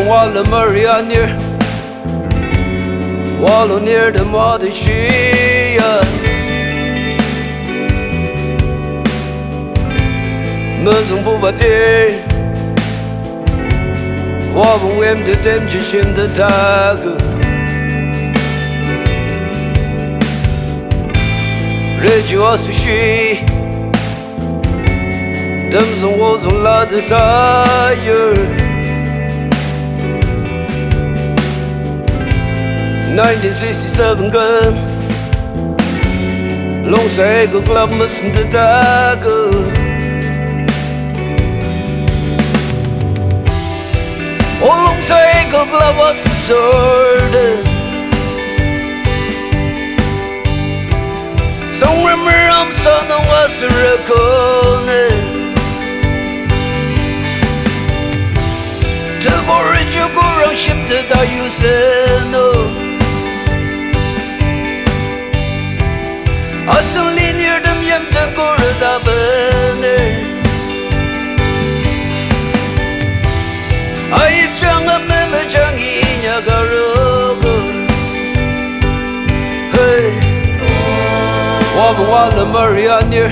walla Maria near Wallow near the mother chia Muzum buvate Wabung wem de dem jishim de tag Reju asushi Demzon wozon la de tire 1967 gun Long say go club muslim de tag Long say go club was the sword Some remember I'm son was a record To borage you go around ship that I use no Asli near them yem te korda bene Ayıp çanga meme çangi nyagarogo Hey Wabba walla Maria near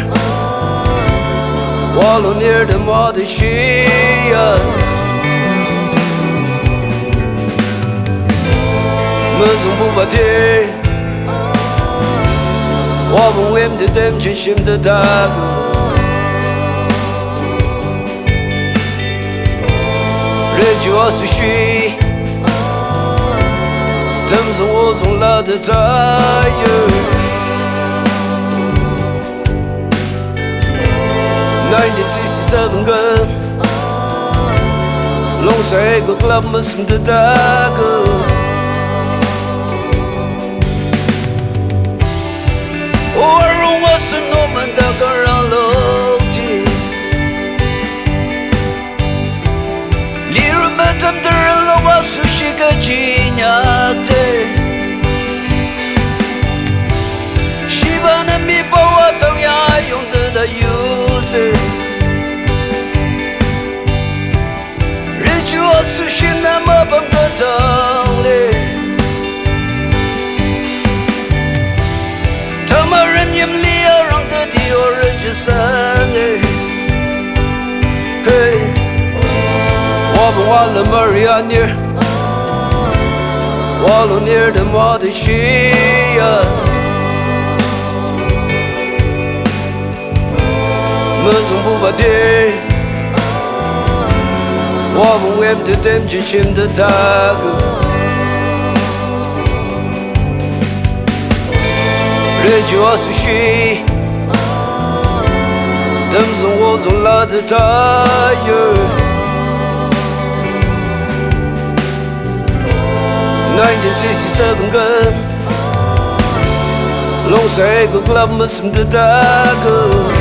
Wallow near the mother chia Muzum buvate Wabung wem de dem jishim de tag Reju asushi Demzon wozon la de tire 1967 gun Long say go club muslim de tag Was no man da garaloji Liru metam terlo wasu shigajinyate Shibana mi bawatang ya yung the user Riju asu shinama bangkatang le Tamaran yam liya rang te di origin sanger Hey Wabba walla Maria near Wallow near the mother chia Muzum buvate Wabba wem de dem jishim de tag Reju asushi Demzon wozon la de tire 1967 gun Long say go club muslim de tag